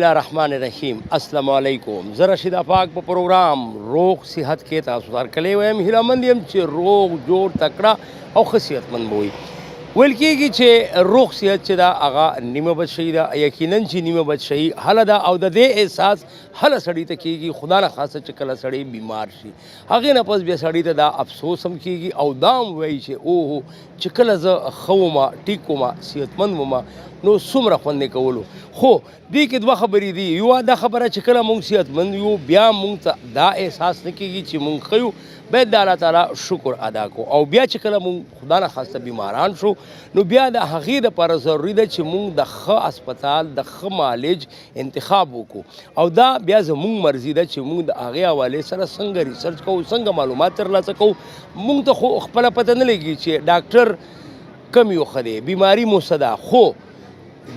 الله الرحمن الرحیم السلام علیکم. زه رشید افاق په پروګرام روغ صحت کې تاسو ته هرکلی وایم. هیله یم چې روغ جوړ تکړه او ښه صحتمند به وي. ویل کېږي چې روغ صحت چې ده هغه نیمه بادشاهي ده. یقینا چې نیمه بادشاهي هله ده او د دې احساس هله سړي ته کېږي خدا نه خاصه چې کله سړی بیمار شي. هغې نه پس بیا سړي ته دا افسوس هم کېږي او دا هم وایي چې اوهو چې کله زه ښه ومه ټیک ومه صحتمند ومه نو څومره خوند یې کولو. خو دې کې دوه خبرې دي. یوه دا خبره چې کله موږ صحتمند یو بیا موږ ته دا احساس نه کېږي چې موږ ښه یو، باید د الله تعالی شکر ادا کړو. او بیا چې کله موږ خدا نه خواسته بیماران شو نو بیا د هغې دپاره ضروري ده چې موږ د ښه اسپتال د ښه معالج انتخاب وکړو. او دا بیا زموږ مرضي ده چې موږ د هغې حوالې سره څنګه ریسرچ کوو، څنګه معلومات ترلاسه کوو. موږ ته خو خپله پته نه لګي چې ډاکټر کم یو ښه دی، بیماري مو څه ده. خو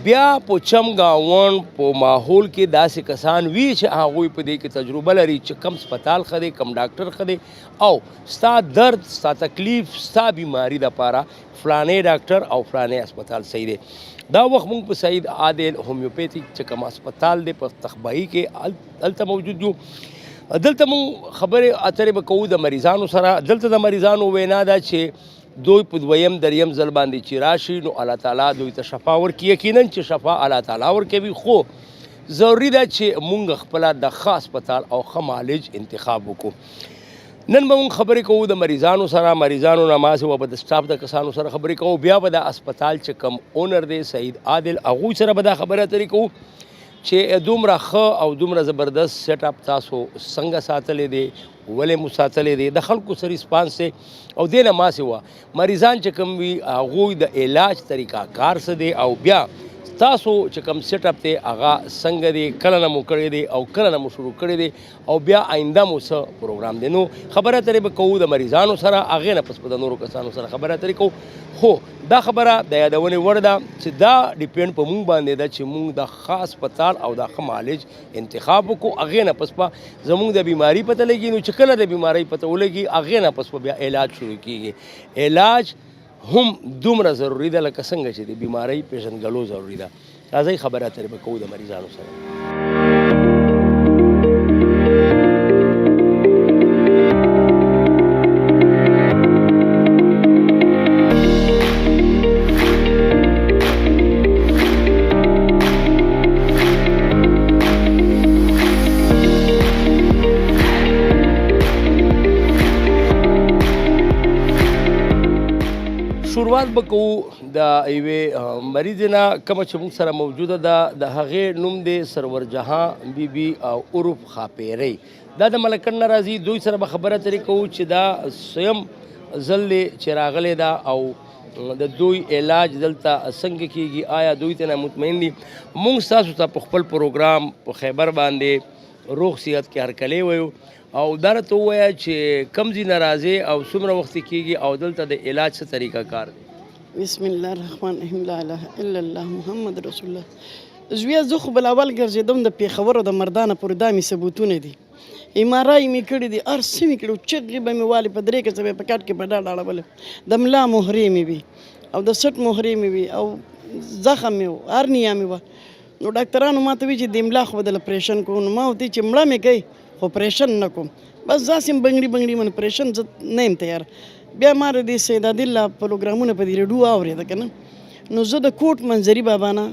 بیا په چمګاون په ماحول کې داسې کسان وي چې هغوی په دې کې تجربه لري چې کم سپتال ښه دی، کم ډاکټر ښه دی، او ستا درد ستا تکلیف ستا بیماري دپاره فلانې ډاکټر او فلانې اسپتال صحیح دی. دا وخت موږ په سعید عادل هومیوپیتیک چې کوم اسپتال دی په تخبهي کې هلته موجود یو. دلته موږ خبرې اترې به کوو د مریضانو سره. دلته د مریضانو وینا ده چې دوی په دویم دریم ځل باندې چې راشي نو الله تعالی دوی ته شفا ورکړي. یقینا چې شفا الله تعالی ورکوي، خو ضروري ده چې موږ خپله د ښه اسپتال او ښه معالج انتخاب وکړو. نن به موږ خبرې کوو د مریضانو سره. مریضانو نه ما سوا به د سټاف د کسانو سره خبرې کوو. بیا به د اسپتال چې کوم اونر دی سعید عادل هغوی سره به دا خبرې اترې کوو چې دومره ښه او دومره زبردست سیټ اپ تاسو څنګه ساتلی دی، ولې مو ساتلی دی، د خلکو څه ریسپانس دی. او دې نه ما سوا مریضان چې کوم وي هغوی د علاج طریقه کار څه دی، او بیا تاسو چې کوم سیټ اپ دی هغه څنګه دی، کله نه مو کړی دی او کله نه مو شروع کړی دی، او بیا آینده مو څه پروګرام دی. نو خبره اترې به کوو د مریضانو سره، هغې نه پس به د نورو کسانو سره خبره اترې کوو. خو دا خبره د یادونې وړ ده چې دا ډیپینډ په موږ باندې ده چې موږ د ښه اسپتال او د ښه معالج انتخاب وکړو. هغې نه پس به زموږ د بیماري پته لګي. نو چې کله د بیمارۍ پته ولګي هغې نه پس به بیا علاج شروع کېږي. علاج هم دومره ضروري ده لکه څنګه چې د بیمارۍ پېژندګلو ضروري ده. راځئ خبرې اترې به کوو د مریضانو سره. شروعات به کوو د یوې مریضې نه کومه چې موږ سره موجوده ده. د هغې نوم دی سرور جهان بی بي او عرف خاپیری. دا د ملکن نه راځي. دوی سره به خبره اترې کوو چې دا سیم ځل دی چې راغلی ده او د دوی علاج دلته څنګه کېږي، آیا دوی ته نه مطمئن دي. موږ ستاسو ته په خپل پروګرام په خیبر باندې روغ صحت کې هرکلی ویو او دا راته ووایه چې کوم ځای نه راځې او څومره وخت کېږي او دلته د علاج څه طریقه کار دی. بسم الله الرحمن الرحیم. لا اله الا الله محمد رسول الله. زه خو بلاول ګرځېدم د پېښور د مردانه پورې دا مې ثبوتونه دي. امارای مې کړي دي، هر څه مې کړي، چغې به مې والې په درې کسه به په کټ کې په ډاډ اړولې، د ملا مهرې مې وي او د سټ مهرې مې وي او زخم مې و، هرنیا مې وه. نو ډاکټرانو ما ته وي چې د ملا خو به دله اپریشن کوو. نو ما ورته چې مړه مې کوي خو اپریشن نه کوم، بس داسې بنګړي بنګړي من اپریشن زه نه یم تیار. بیا ما د دې سید عادل پروګرامونه په دې ریډیو اورېده که نه. نو زه د کوټ منظري بابا نه،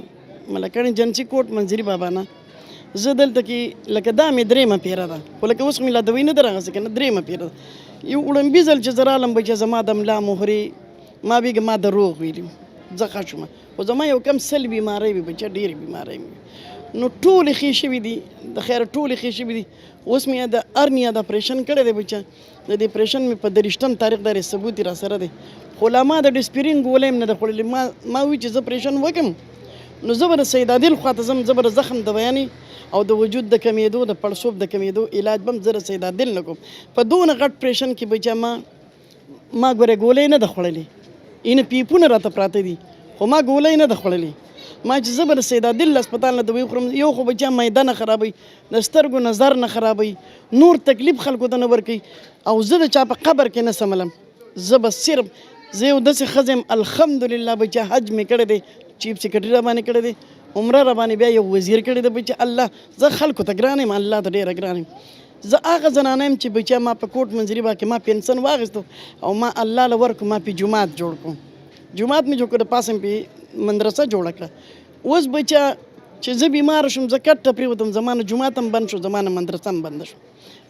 ملکن جنسي کوټ منظري بابا نه، زه دلته کې لکه دا مې درېیمه پیره ده، خو لکه اوس مې لا دوی نه ده راغسې که نه، درېیمه پیره ده. یو وړمبي ځل چې زه رالم به چې زما د ملا مهرې ما بېږه ما د روغ ویلي زه ښه شومه، خو زما یو کم سل بیماری وي بچه، ډېرې بیماری مې وي. نو ټولې ښې شوي دي، د خیر ټولې ښې شوي دي. اوس مې د ارنیا د اپریشن کړی دی بچه، د دې اپریشن مې په 23 تاریخ دا ثبوت را سره دی. خو لا ما د ډسپرین ګولۍ هم نه ده خوړلې. ما وی چې زه اپریشن وکړم نو زه به د سید عادل خواته ځم، زه به د زخم د بیانې او د وجود د کمیدو د پړسوب د کمیدو علاج به هم زه د سید عادل نه کوم. په دونه غټ اپریشن کې بچه ما ګورې ګولۍ نه ده خوړلې، اینه پیپونه راته پراته دي خو ما ګولۍ نه ده خوړلې. ما چې زه به د سید عادل اسپتال نه دوی خورم، یو خو بچا معده نه خرابوي، د سترګو نظر نه خرابوي، نور تکلیف خلکو ته نه ورکوي، او زه د چا په قبر کې نه سملم. زه به صرف زه یو داسې ښځه یم الحمدلله بچا حج مې کړی دی، چیف سیکرټري را باندې کړی دی، عمره را باندې بیا یو وزیر کړی د بچا الله زه خلکو ته ګران یم الله ته ډېره ګران یم زه هغه زنانه یم چې بچا ما په کوټ منځري با کې ما پنسن واخیستو او ما الله له ورکو ما پې جومات جوړ کړو جومات مې جوړ کړ د پاسه مې پې مدرسه جوړه کړه اوس بچا چې زه بیماره شوم زه کټه پرېوتم زما نه جومات هم بند شو زما نه مدرسه هم بنده شو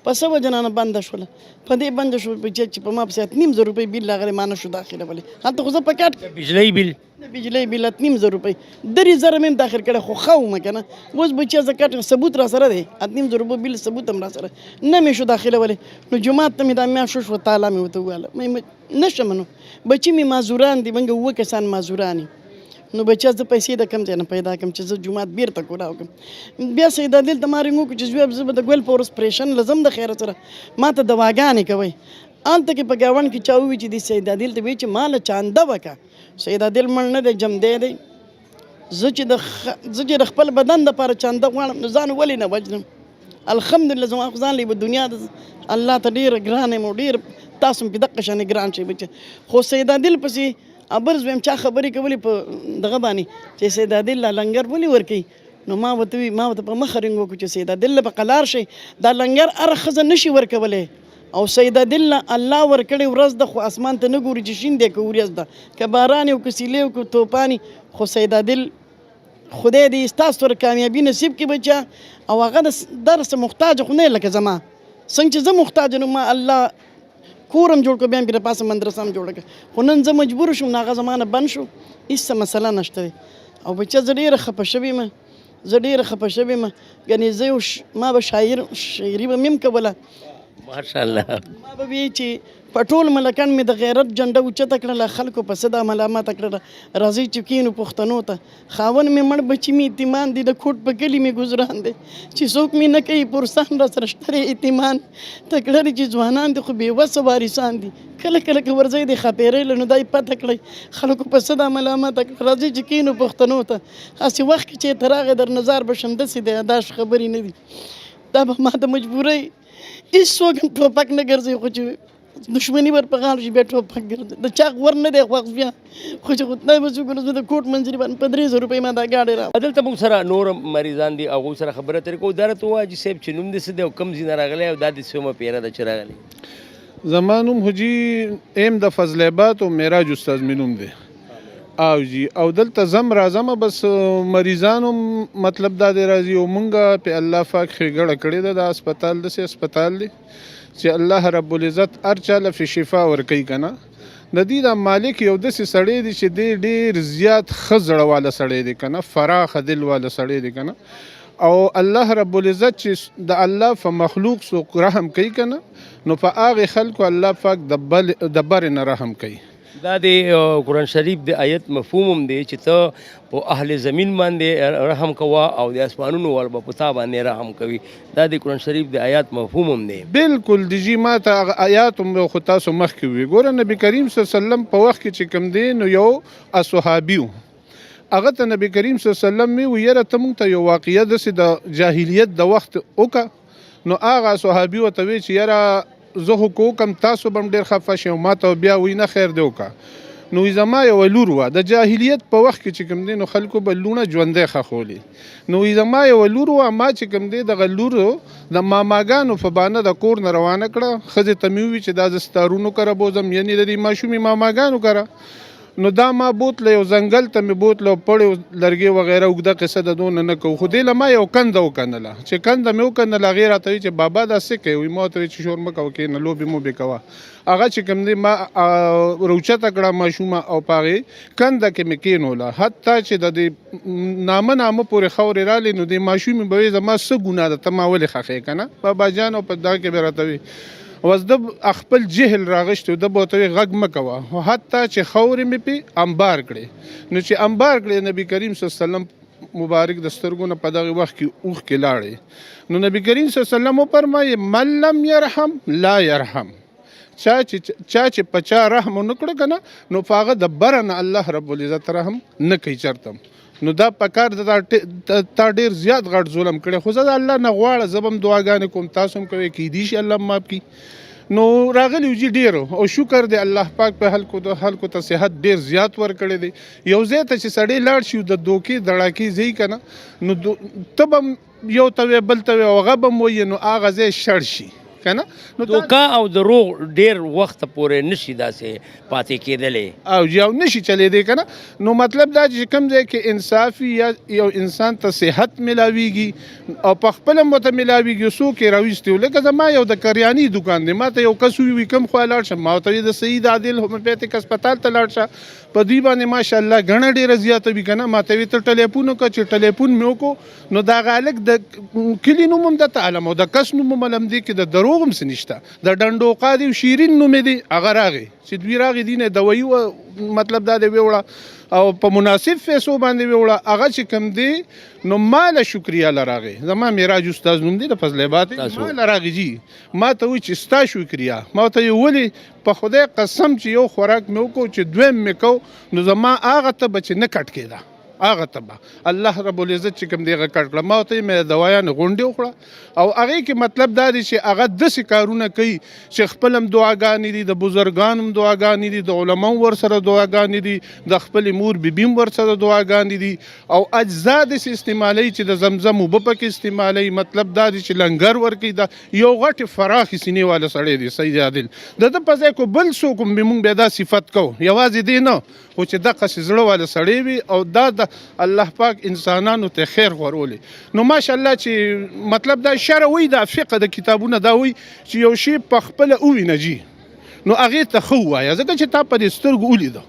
په څه وجه نه بنده شوله په دې بنده شو چې په ما پسې 9,000 روپۍ بیل راغلی ما نه شو داخلولی هلته خو زه په کټ بجلی بیل د بجلی بیل 9,000 روپۍ 3,000 مې هم داخل کړی خو ښه ومه که نه اوس بچیا زه کټ ثبوت را سره دی 9,000 روپۍ بیل ثبوت هم را سره نه مې شو داخلولی نو جومات ته مې دا میاشت شو تالا مې ورته وویله نه شم نو بچي مې معذوران دي منګه 7 کسان معذوران دي نو بچا زه پیسې د کم ځای نه پیدا کړم چې زه جومات بیرته کولاو کړم بیا سید عادل ته ما رنګ وکړو چې زه به د ګل په ورسپریشن لزم د خیره سره ما ته دواګانې کوئ هلته کې په ګاونډ کې چا ووي چې د سید عادل ته وایي چې ما له چانده وکړه سید عادل مړ نه دی جمدی دی زه چې د خپل بدن دپاره چانده غواړم نو ځان ولې نه وجنم الحمدلله زما خو ځان له دنیا د الله ته ډېره ګران یم او ډېر تاسو هم په دقه شانې ګران شئ بچه خو سید عادل پسې ابرز ویم چا خبرې کولې په دغه باندې چې سید عادل لا لنګر ولې ورکوي نو ما ورته په مخه رنګ وکړو چې سید عادل په قلار شي دا لنګر هره ښځه نشي ورکولی او سید عادل الله ورکړی ورځ ده خو اسمان ته نه ګوري چې شین دی که وریځ ده که باران او که سیلې او که توپاني خو سید عادل خدای دې ستاسو ور کامیابي نصیب کړي بچا او هغه د درس محتاج خو نه لکه زما څنګه چې زه محتاج نو ما الله کورم جوړ کړ بیا مې د پاسه مدرسه هم جوړه کړه خو نن زه مجبور شوم نو هغه زمانه بند شو هېڅ مسله نشته دی او بچه زه ډېره خفه شوې یم ګنې زه ما به شاعري به مې هم کوله ماشاءالله ما به وی چې په ټول ملکان مې د غیرت جنډه اوچته کړله خلکو په څه دا ملامته کړله راځئ چې کینو پښتنو ته خاون مې مړ بچي مې یتیمان دي د کوټ په کلي مې ګزران دی چې څوک مې نه کوي پرسان را سره شته یتیمان تکړه دي چې ځوانان دي خو بېوسه وارثان دي کله کله که ورځئ د ښاپېرۍ له نو دا یې پته کړئ خلکو په څه دا ملامته کړه راځئ چې کینو پښتنو ته هسې وخت کې چې ته راغې در نظار به شم داسې دی دا خبرې نه دي دا به ما د مجبورۍ هېڅوک هم ټوپک نه ګرځوي خو چې دشمنی ور په غاړه شي بیا ټوپک ګرځي د چا ور نه دی خوښ بیا خو چې خدای به څوک نو د کوټ منځري باندې په 3,000 روپۍ ما دا گاډي را دلته موږ سره نور مریضان دي هغوی سره خبره ترې کوو دا راته ووایه چې صاحب چې نوم دې څه دی او کوم ځای نه راغلی او دا دې څومره پیره ده چې راغلی زما نوم حجي ایم د فضل آباد او معراج استاد مې نوم دی او جی او دلته زم راځم بس مریضانو مطلب دا دی راځي او مونږه په الله پاک ښېګړه کړې ده د هسپتال داسې هسپتال دی چې الله رب العزت هر چا له فی شفا ورکوي که نه د دې د مالک یو داسې سړی دی چې دی ډېر زیات ښه زړه واله سړی دی که نه فراخه دل واله سړی دی که نه او الله رب العزت چې د الله په مخلوق څوک رحم کوي که نه نو په هغې خلکو الله پاک د برې نه رحم کوي دا د قرآن شریف د آیت مفهوم هم دی چې ته په اهل زمین باندې رحم کوه او د اسمانونو ول به په تا باندې رحم کوي دا د قرآن شریف د آیات مفهوم هم دی بالکل د جی ما ته هغه آیات هم خو تاسو مخکې وي ګوره نبي کریم صلی الله علیه وسلم په وخت کې چې کوم دی نو یو اصحابي و هغه ته نبي کریم صلی الله علیه وسلم وی یاره ته موږ ته یو واقعیت داسې د جاهلیت د وخت وکړه نو هغه صحابي ورته وی چې یاره زه خو کوکم تاسو به هم ډېر خفه شئ او ما ته بیا وایي نه خیر دی وکړه نو زما یوه لور وه د جاهلیت په وخت کې چې کوم دی نو خلکو به لوڼه ژوندی ښخولې نو زما یوه لور وه ما چې کوم دی دغه لورو د ماماګانو په بانه د کور نه روانه کړه ښځې ته مې ووي چې دا زه ستارونو کره بوځم یعنې د دې ماشومې ماماګانو کره نو دا ما بوتله یو ځنګل ته مې بوتله پړې لرګې وغیره اوږده قصه د دونه نه کوو خو دې له ما یو کنده وکنله چې کنده مې وکنله هغې راته وایي چې بابا دا څه کوې ما ورته وایي چې شور مه کوه کښېنه لوبې موبې کوه هغه چې کوم دی ما روچته کړه ماشومه او په هغې کنده کې مې کښېنوله حتی چې د دې نامه پورې خاورې رالې نو دې ماشومې به وایي زما څه ګناه ده ته ما ولې خښې که نه بابا جان او په دا کې به راته وایي اوس د خپل جهل راغشتو د به ورته وایي غږ مه کوه حتی چې خاورې مې پې امبار کړې نو چې امبار کړې نبي کریم صلی الله علیه وسلم مبارک د سترګو نه په دغه وخت کې اوښکې لاړې نو نبي کریم صلی الله علیه وسلم وفرمایي من لم یرحم لا یرحم چا چې په چا رحم ونه کړه که نه نو په هغه د بره نه الله رب العزت رحم نه کوي چرته نو دا پکار د تا ډېر زیات غټ ظلم کړی خو زه د الله نه غواړه زه به هم دعاګانې کوم تاسو هم کوئ کیدای شي الله معاف کړي نو راغلی وجي ډیرو او شکر دی الله پاک په خلکو ته صحت ډیر زیات ورکړی دی. یو ځای ته چې سړی لاړ شي د دوکې دړاکې ځای که نه نو ته به یو ته وی بل ته وی او هغه به م وایي نو هغه ځای شړ شي که نه. نو دوکا او دروغ ډیر وخت پورې نشي داسې پاتې کېدلی او یو نشي چلیدی که نه. نو مطلب دا چې کوم ځای کې انصافي یا یو انسان ته صحت ملاویږي او په خپله هم ورته ملاویږي څوک یې راویستي و. لکه زما یو د کریاني دوکان دی، ما ته یو کس ووي کوم خوا لاړ شم، ما ورته د سعید عادل هومیوپیتیک هسپتال ته لاړ شه، په دوی باندې ماشاءالله ګڼه ډېره زیاته وي که نه. ما ته وي ته ټلیفون وکړه، چې ټلیفون مې وکړو نو د هغه هلک د کلي نوم هم درته علم او د کس نوم هم علم دی کې د دروغ هم څه نشته. د ډنډوقا دی شیرین نوم یې دی، هغه راغی چې دوی راغی دي نه دوایي و مطلب دا دی ویوړه او په مناسب پیسو باندې ویوړه. هغه چې کوم دی نو ماله شکریه لراغی، زما معراج استاد نوم دی د فضل آباد، ماله راغی جی ما ته وایي چې ستا شکریه. ما ته یې ولې په خدای قسم چې یو خوراک مې وکړو چې دویم مې کو نو زما هغه ته به چې نه کټ کېده هغه ته به الله رب العزت چې کوم دی هغه کټ کړه. ما ورته مې دوايانې غونډې وکړه او هغې کې مطلب دا دی چې هغه داسې کارونه کوي چې خپل هم دعاګانې دي، د بزرګان هم دعاګانې دي، د علماو ورسره دعاګانې دي، د خپلې مور بیبي هم ورسره دعاګانې دي او اجزا داسې استعمالوي چې د زمزم اوبه پکې استعمالوي. مطلب دا دی چې لنګر ورکوي. دا یو غټې فراخې سینې والا سړی دی سید عادل، د ده په ځای کو بل څوک هم موږ بیا دا صفت کوو، یوازې دی نه خو چې دقسې زړه والا سړی وي او دا د الله پاک انسانانو ته خیر غورولی. نو ماشاءالله چې مطلب دا شرع وی دا فقه د کتابونه دا وی چې یو شی په خپله ووینه جي نو هغې ته ښه ووایه، ځکه چې تا په دې سترګو ولیده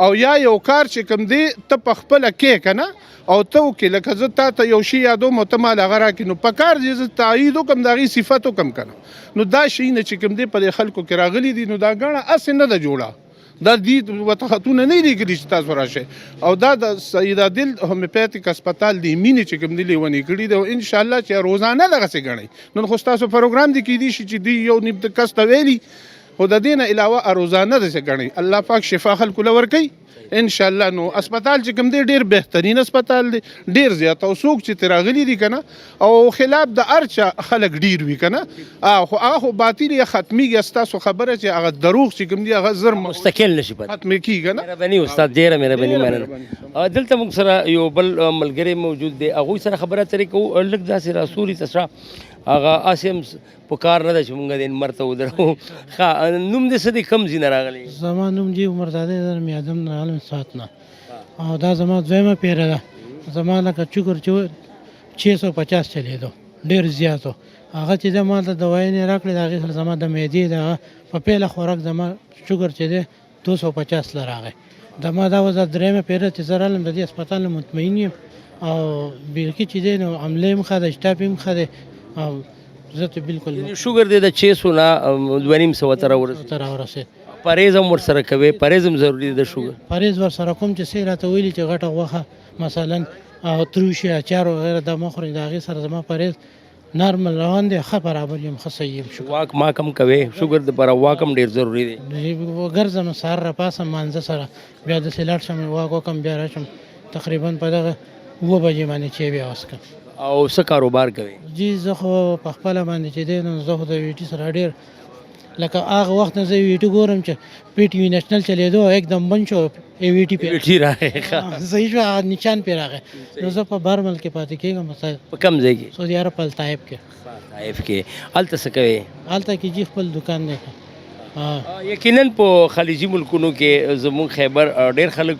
او یا یو کار چې کوم دی ته په خپله کې که نه او ته وکړې. لکه زه تا ته یو شي یادوم او ته مال هغه راکړې نو په کار دی زه تایید وکړم د هغې صفت وکړم که نه. نو دا شیونه چې کوم دی په دې خلکو کې راغلي دي نو دا ګڼه هسې نه ده جوړه، دا دی ورته خطونه نه لیکلي چې تاسو راشئ. او دا د سید عادل هومیوپیتیک هسپتال د مینې چې کوم دی لیونې کړي دی او انشاءالله چې روزانه دغسې ګڼئ. نن خو ستاسو پروګرام دی کیدای شي چې دوی یو نیم کس ته ویلي خو د دې نه علاوه روزانه داسې ګڼئ. الله پاک شفا خلکو له ورکوي انشاءالله. نو هسپتال چې کوم دی ډېر بهترین هسپتال دی، ډېر زیات او څوک چې ترې راغلي دي که نه او خلاف د هر چا خلک ډېر وي که نه خو هغه خو باطل یې ختمیږي. ستاسو خبره چې هغه دروغ چې کوم دی هغه زر مستقل نشي پاتې ختمې کېږي نه. مهرباني استاد، ډېره مهرباني مننه. دلته موږ سره یو بل ملګری موجود دی، هغوی سره خبره اترې کوو. لږ داسې راسوري تسره هغه اسیم په کار نه ده چې مونږ دې نمبر ته ودرو. ښه نوم دې څه دی، کوم ځای نه راغلی؟ زما نوم جی عمرزاده در میادم نه عالم سات نه او دا زما دویمه پیره ده. زما لکه چکر چې 650 چلیدو ډېر زیاتو. هغه چې ده ما ته دوایانې راکړې د هغې سره زما د معدې دغه په پیله خوراک زما چکر چې دی 250 له راغی. زما دا وه درېیمه پیره چې زه رالم د دې هسپتال نه مطمئن یم او بیخي چې دی نو عملې هم ښه ده، شټاپ هم ښه دی او زه ته بالکل شوګر دی د 600 نه 250 ته راورسېد. پرهیز هم ورسره کوي؟ پرهیز هم ضروري دی د شوګر؟ پرهیز ورسره کوم چې څه راته ویلي چې غټه غوښه مثلا او تروشي اچار وغیره دا مه خورئ، د هغې سره زما پرهیز نارمل روان دی، ښه برابر یم، ښه صحیح یم. واک ما کم کوي؟ شوګر دپاره واک هم ډېر ضروري دی. ګرځم سهار راپاسم مانځه سره بیا داسې لاړ شم واک وکړم بیا راشم تقریبا په دغه 7 بجې باندې چای بیا وڅښم. او څه کاروبار کوي؟ جی زه خو په خپله باندې چې دی نو زه خو د ویټي سره ډېر لکه هغه وخت نه زه ویټي ګورم چې پی ټي وي نیشنل چلېدو ایکدم بند شو ویټي ویټي راغی صحیح شو، هغه نشان پرې راغی. نو زه په برمل کې پاتې کېږم. په کوم ځای کې؟ سعودي عرب په الطائف کې. الطائف کې هلته څه کوي؟ هلته کې جی خپل دکان دی. یقینا په خلیجي ملکونو کې زموږ خیبر ډېر خلک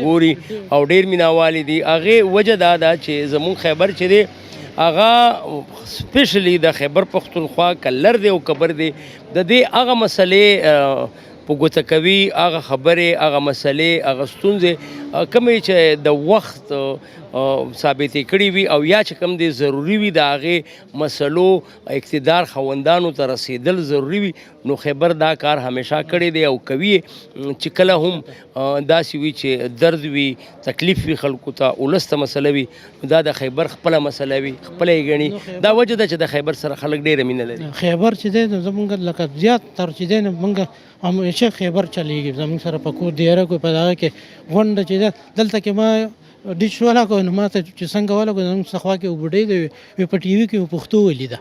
ګوري او ډېر میناوالي دي. هغې وجه دا ده چې زموږ خیبر چې دی هغه سپیشلی د خیبر پښتونخوا کلر دی او کبر دی د دې هغه مسلې په ګوته کوي، هغه خبرې، هغه مسلې، هغه ستونزې کومې چې د وخت ثابتې کړي وي او یا چې کوم دی ضروري وي د هغې مسلو اقتدار خاوندانو ته رسېدل ضروري وي. نو خیبر دا کار همیشه کړی دی او کوي چې کله هم داسې وي چې درد وي، تکلیف وي خلکو ته، ولس ته مسله وي، دا د خیبر خپله مسله وي، خپله یې ګڼي. دا وجه ده چې د خیبر سره خلک ډېره مینه لري. خیبر چې دی نو زمونږ لکه زیات تر چې دی نو مونږ همیشه خیبر چلیږي زمونږ سره په کور دیره کوي په دغه کې غونډه چې ده دلته کې ما ډیش ولا کو نو ما ته چې څنګه ولا کو زموږ څخه کې وبډې دی په ټي وي کې پښتو ولیده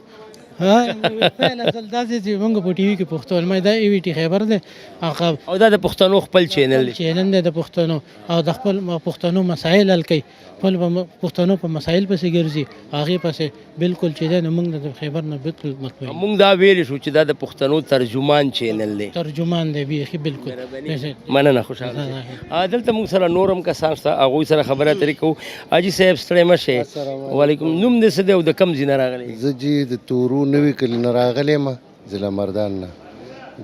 پهله ځل داسې چې موږ په ټي وي کې پښتو ما دا ای وی ټي خیبر دی هغه او دا د پښتنو خپل چینل دی چینل دی د پښتنو او د خپل پښتنو مسایل حل کوي خپل پښتنو په مسایل پسې ګرځي هغې پسې بالکل چې دی نو موږ د خیبر نه بالکل مطمئن موږ دا ویلی شو چې دا د پښتنو ترجمان چینل دی ترجمان دی بیخي بالکل مننه خوشحاله دلته موږ سره نور هم کسان شته هغوی سره خبره اترې کوو حاجي صاحب ستړی مه شئ وعلیکم نوم دې څه دی او د کوم ځای نه راغلی زه جی د تورو نوي کلي نه راغلی یم ضلع مردان نه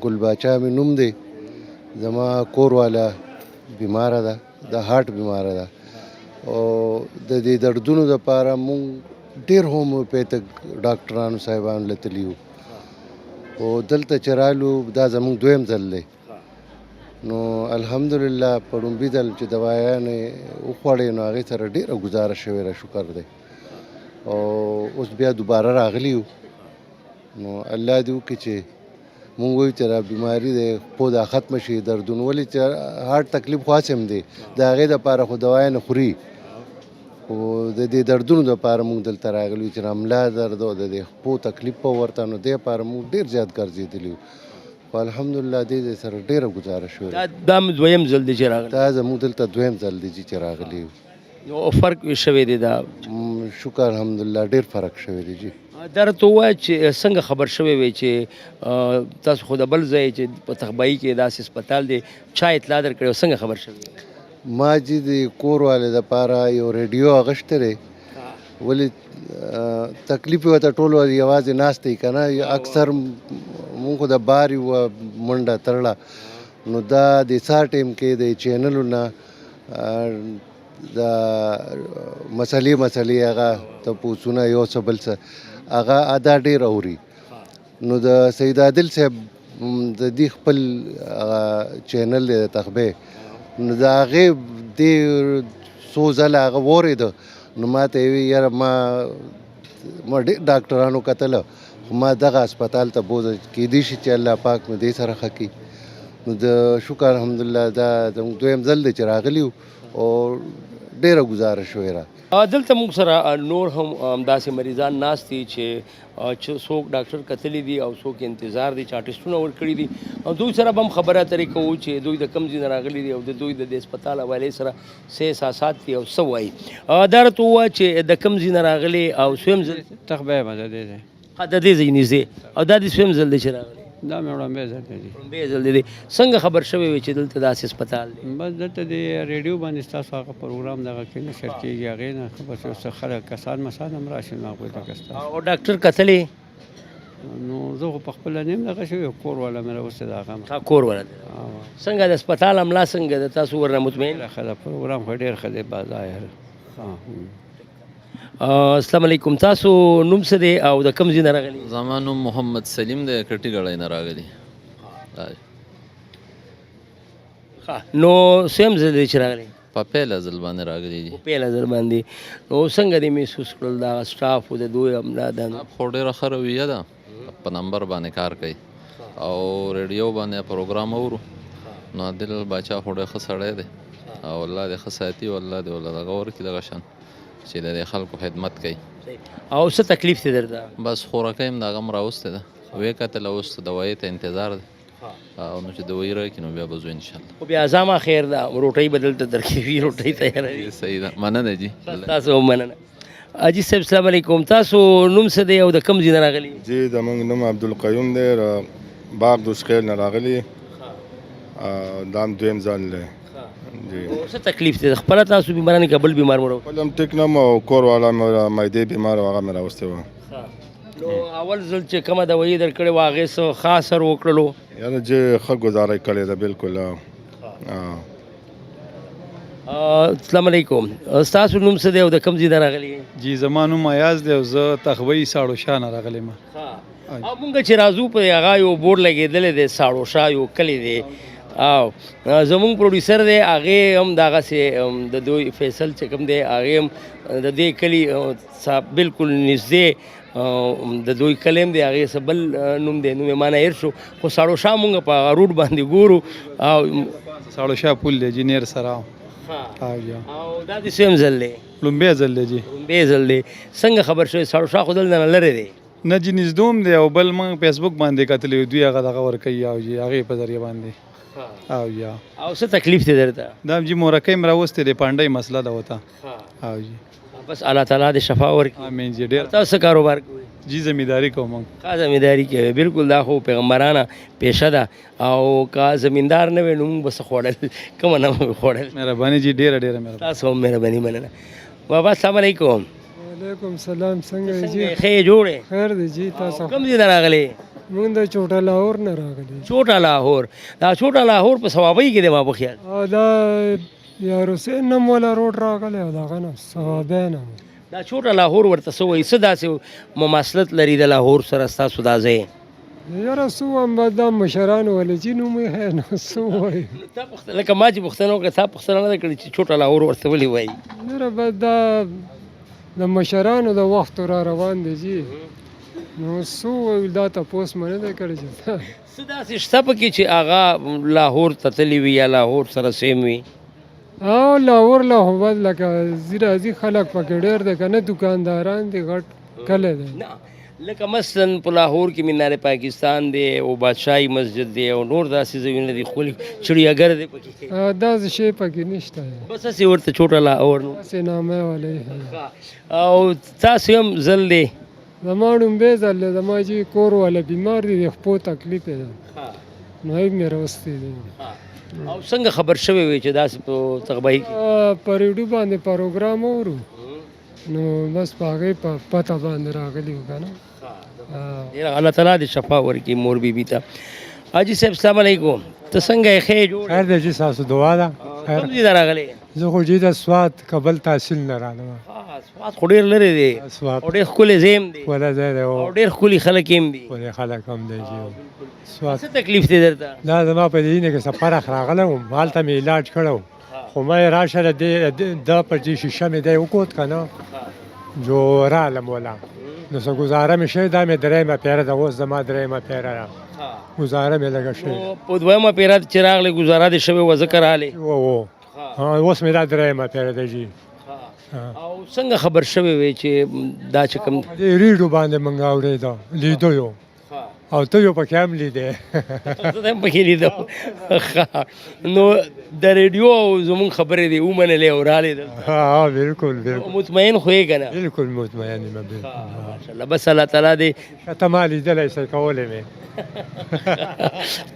ګل باچا مې نوم دی زما کور والا بیماره ده د هارټ بیماره ده او د دې دردونو دپاره مونږ ډېر هومیوپیتک ډاکټرانو صاحبانو له تللي وو او دلته چې رالو دا زموږ دویم ځل دی نو الحمدلله په لومبي ځل چې دوایانې وخوړې نو هغې سره ډېره ګزاره شوې ده شکر دی او اوس بیا دوباره راغلي یو نو الله دې وکړي چې مونږ وایو چې را بیماري دی خو دا ختمه شي دردونه ولې چې هارټ تکلیف خو هسې هم دی د هغې دپاره خو دوایانې خوري خو د دې دردونو دپاره مونږ دلته راغلي یو چې رملا درد او د دې خپو تکلیف په ورته نو دې لپاره مونږ ډېر زیات ګرځېدلي یو خو الحمدلله دې سره ډېره ګزاره شوې دا دویم ځل دی چې راغلی دا زموږ دلته دویم ځل دی چې راغلي یو نو فرق شوی دی دا شکر الحمدلله ډېر فرق شوی دی جی دا راته ووایه چې څنګه خبر شوی وی چې تاسو خو د بل ځای چې په تخبایي کې داسې هسپتال دی چا اطلاع درکړې او څنګه خبر شوی ما چې د کور والې دپاره یو ریډیو اغوښتی دی ولې تکلیف یې ورته ټول یوازې ناست دی که نه اکثر مونږ خو د بار یوه منډه تړله نو دا د سهار ټایم کې د چینلو نه د مسلې هغه تپوسونه یو څه بل څه هغه ادا ډېر اوري نو د سید عادل صاحب د دې خپل چینل دی د تخبې نو د هغې دې څو ځله هغه واورېده نو ما ته یې وی یاره ما ډېر ډاکټرانو کتله خو ما دغه هسپتال ته بوځه کیدای شي چې الله پاک مې دې سره ښه کړي نو د شکر الحمدلله دا زموږ دویم ځل دی چې راغلي وو او ډېره ګزاره شوې ده دلته موږ سره نور هم داسې مریضان ناست دي چې څوک ډاکټر کتلی دي او څوک انتظار دي چې ټسټونه ورکړي دي او دوی سره به هم خبره اترې کوو چې دوی د کوم ځای نه راغلي دي او د دوی د دې هسپتال حوالې سره څه احساسات دي او څه وایي دا راته ووایه چې د کوم ځای نه راغلي او سویم ځل تخبه یم د دې ځای د دې ځای نږدې او دا د سویم ځل دی چې راغلی دا مې وړاندې ځل دی وړاندې ځل دی څنګه خبر شوی وي چې دلته داسې هسپتال دی بس دلته د ریډیو باندې ستاسو هغه پروګرام دغه کې نشر کېږي هغې نه خبر شو څه خلک کسان مسان هم راشي نو هغوی ته کستا او ډاکټر کتلی نو زه خو په خپله نیم دغه شوی کور والا مې راوستې د هغه تا کور ولا څنګه د هسپتال عمله څنګه د تاسو ورنه مطمئن ښه ده پروګرام خو ډېر ښه دی بظاهر السلام علیکم تاسو نوم څه دی او د کوم ځای نه راغلي زما نوم محمد سلیم دی کټي ګړی نه راغلی نو سیم ځل دی چې راغلی په پیله ځل باندې راغلی دي پیله ځل باندې نو څنګه دې محسوس کړل دا سټاف د دوی امدادانو خو ډېره ښه رویه ده په نمبر باندې کار کوي او ریډیو باندې پروګرام اورو نو عادل باچا خو ډېر ښه سړی دی او الله دې ښه ساتي او الله دې ورله دغه ورکړي دغه شان چې د دې خلکو خدمت کوي او څه تکلیف دی درته بس خوراکۍ هم د هغه هم راوستې ده ویې کتله اوس دوایي ته انتظار دی او نو چې دوایي راکړي نو بیا به ځو انشاءالله خو بیا ازامه خیر ده روټۍ به دلته درکوي روټۍ تیاروي صحیح ده مننه جي تاسو هم مننه حاجي صاحب السلام علیکم تاسو نوم څه دی او د کوم ځای نه راغلي جی زموږ نوم عبدالقیوم دی باغ دوشخیل نه راغلي دا هم دویم ځل دی جی څه تکلیف دی خپله تاسو بیماران که بل بیمار مو خپل هم ټیک نه م او کور والا معدې بیمار و هغه مې راوستی و نو اول ځل چې کومه دوایي درکړې وه هغې څه ښه اثر وکړلو یاره جی ښه ګزاره یې کړې ده بالکل السلام علیکم ستاسو نوم څه دی او د کوم ځای نه راغلي جی زما نوم ایاز دی او زه تخوی ساړو شاه نه راغلی یم او مونږ چې راځو په هغه یو بورډ لګېدلی دی ساړو شاه یو کلی دی او زمونږ پروډیوسر دی هغې هم دغسې د دوی فیصل چې کوم دی هغې هم د دې کلي بالکل نږدې د دوی کلی هم دی هغې څه بل نوم دی نوم یې ما نه هېر شو خو ساړو شاه مونږ په هغه روډ باندې ګورو او ساړو شاه پل دی جینیر سره او دا د سویم ځل دی لومبی ځل دی جی لومبی ځل دی څنګه خبر شوی ساړو شاه خو دلته نه لرې دی نه جنیز دوم دی او بل موږ فیسبوک باندې کتلې دوی هغه دغه ورکوي او جی هغې په ذریعه باندې او یا او څه تکلیف دی درته؟ دا جی مورکۍ م راوستې دی پانډۍ مسله ده ورته او جی بس الله تعالی دې شفا ورکړي. امین جی ډېر تاسو څه کاروبار کوئ؟ جی زمینداری کوم موږ کا زمینداری کوي؟ بالکل دا خو پیغمبرانه پیشه ده او کا زمیندار نه وي نو موږ بس خوړل کومه نه خوړل. مهرباني جی ډېره ډېره مهرباني. تاسو هم مهرباني مننه. بابا السلام علیکم. وعلیکم سلام. څنګه جی؟ ښه جوړې؟ خیر دی جی. تاسو کوم ځای نه راغلې؟ موږ د چوټه لاهور نه راغلي. چوټه لاهور. دا چوټه لاهور په ثوابۍ کې دی ما په خیال. او دا یار حسین نوم والا روډ راغلی او دغه نه ثوابۍ نه. دا چوټه لاهور ورته څه وایي؟ څه داسې مماثلت لري د لاهور سره ستاسو دا ځای؟ یاره څه ووایم بس دا مشران ولې چې نوم یې نو څه ووایي. لکه ما چې پوښتنه وکړه تا پوښتنه نه ده کړې چې چوټه لاهور ورته ولې وایي؟ یاره بس دا د مشرانو د وخت را روان دی جی نو څه ووایو دا تپوس مې نه دی کړی چې څه داسې شته پکې چې هغه لاهور ته تللی وي یا لاهور سره سیم وي؟ او لاهور لا خو بس لکه ځي راځي خلک پکې ډېر دی که نه دوکانداران دي غټ کلی دی. لکه مثلا په لاهور کې مینار پاکستان دی او بادشاهي مسجد دی او نور داسې ځایونه دي ښکلي چړیاګر دی پکې. داسې شی پکې نشته بس هسې ورته چوټه لاهور نو هسې نامه والی. او تاسو هم ځل دی؟ زما ډومبی ځل دی. زما چې کور والا بیمار دی د خپو تکلیف یې ده نو هغې مې راوستی دی. او څنګه خبر شوی وي چې داسې په تغبهي کې؟ په ریډیو باندې پروګرام اورو نو بس په هغې په پته باندې راغلي وو که نه. الله تعالی دې شفا ورکړي مور بیبي ته. حاجي صاحب السلام علیکم. ته څنګه یې؟ ښه جوړ؟ خیر دی جی. ستاسو دعا ده. کوم ځای نه راغلې؟ زه خو جی د سوات کابل تحصیل نه رالم. سوات خو ډېر لرې دی او ډېر ښکلی ځای هم دی ښکلی ځای دی او ډېر ښکلي خلک هم دي. ښکلي خلک هم دی جی. سوات څه تکلیف دی درته؟ دا زما په دې کې سفر اخ راغلی وم هلته مې علاج کړی خو ما یې راشه دا پر دې شیشه مې دی وکوت که نه جو رالم ولا نو څه ګزاره مې شوې دا مې درېیمه پیره ده. اوس زما درېیمه پیره ده ګزاره مې لږه شوې. په دویمه پیره چې راغلې ګزاره دې شوې وه ځکه رالې؟ اوس مې دا درېیمه پیره ده جی. او څنګه خبر شوی وي چې دا چې کوم دې ریډیو باندې موږ اورېده لیدو یو او ته یو پکې هم لیدې. زه هم پکې لیدم. نو د ریډیو او زمونږ خبرې دې ومنلې او رالې دلته؟ بالکل بالکل. مطمئن خو یې که نه؟ بالکل مطمئن یم بالکل. ماشاءالله. بس الله تعالی دې ته ما لیدلی شئ کولی مې.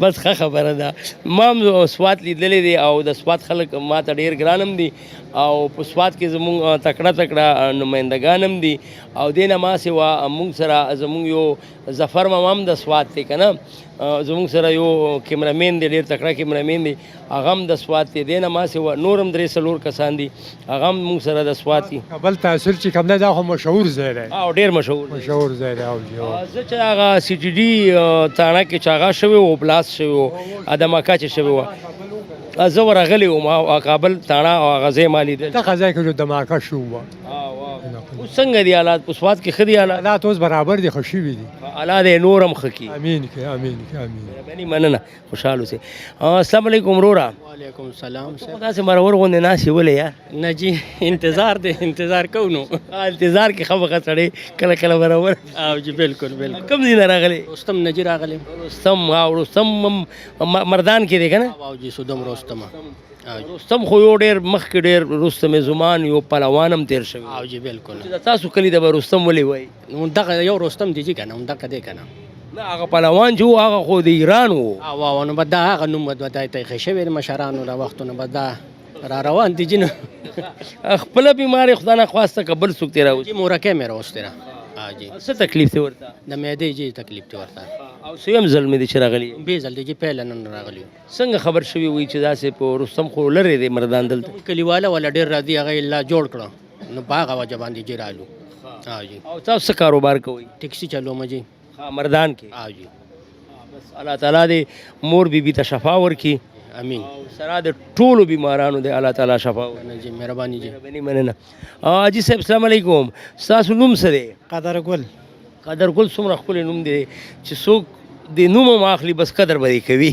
بس ښه خبره ده. ما هم سوات لیدلی دی او د سوات خلک ما ته ډېر ګران هم دي او په سوات کې زمونږ تکړه تکړه نمایندګان هم دي او دې نه ما سوا مونږ سره زمونږ یو ظفر ماما هم د سوات دی که نه زمونږ سره یو کیمرامین دی ډېر تکړه کیمرامین دی هغه هم د سوات دی. دې نه ما سوا نور هم 3-4 کسان دي هغه هم مونږ سره د سوات دي. کابل تحصیل چې کوم دی دا خو مشهور ځای دی او ډېر مشهور ځای دی. زه چې هغه سی ټي ډي تاڼه کې چې هغه شوی و بلاست شوی و ادمکا چې شوی و زه ورغلی وم او کابل تاڼه او هغه ځای ما لیدل. دغه ځای کې دماکه شو وه. اوس څنګه دي حالات په سوات کې؟ ښه دي حالات اوس برابر دي ښه شوي دي. الله دې نور هم ښه کړي. امین که امین که امین. مهرباني مننه. خوشحال اوسئ. السلام علیکم وروره. وعلیکم السلام. داسې مرور غوندې ناستې ولې یار؟ نه جی انتظار دی انتظار کوو نو. انتظار کې ښه وخت سړی کله کله برابر. او جی بالکل بالکل. کوم ځای نه راغلې؟ رستم نجی راغلی. رستم رستم مردان کې دی که نه؟ او جی سودم رستم. رستم خو یو ډېر مخکې ډېر رستم زمان یو پهلوان هم تېر شوی. او جی بالکل. تاسو کلي ته به رستم ولې وایي؟ دغه یو رستم دی جی که نه همدغه دی که نه. نه هغه پهلوان چې و هغه خو د ایران و. او نو به دا هغه نوم به دا ته ایښی شوی د مشرانو له وختونه به دا را روان دي جي نه. خپله بیماري خدای نخواسته که بل څوک ترې راوځي؟ جي مورکۍ مې راوستې ده. جي څه تکلیف دی ورته؟ د معدې جي تکلیف دی ورته. او څویم ځل مې دی چې راغلی؟ بې ځل دی جي پیله نن راغلی. څنګه خبر شوي وي چې داسې په رستم خو لرې دی مردان دلته؟ کلیواله والا ډېر راځي هغه یې لا جوړ کړه نو په هغه وجه باندې جي رالو. جي او تاسو څه کاروبار کوئ؟ ټیکسي چلوم جي. مردان کې؟ جي. بس الله تعالی دې مور بیبي ته شفا ورکړي. امین. سره د ټولو بیمارانو د الله تعالی شفا جی مهرباني جی. مهرباني مننه. حاجي صاحب السلام علیکم. ستاسو نوم څه دی؟ قدر ګل. قدر ګل څومره ښکلی نوم دی چې څوک د نوم هم اخلي بس قدر به یې کوي.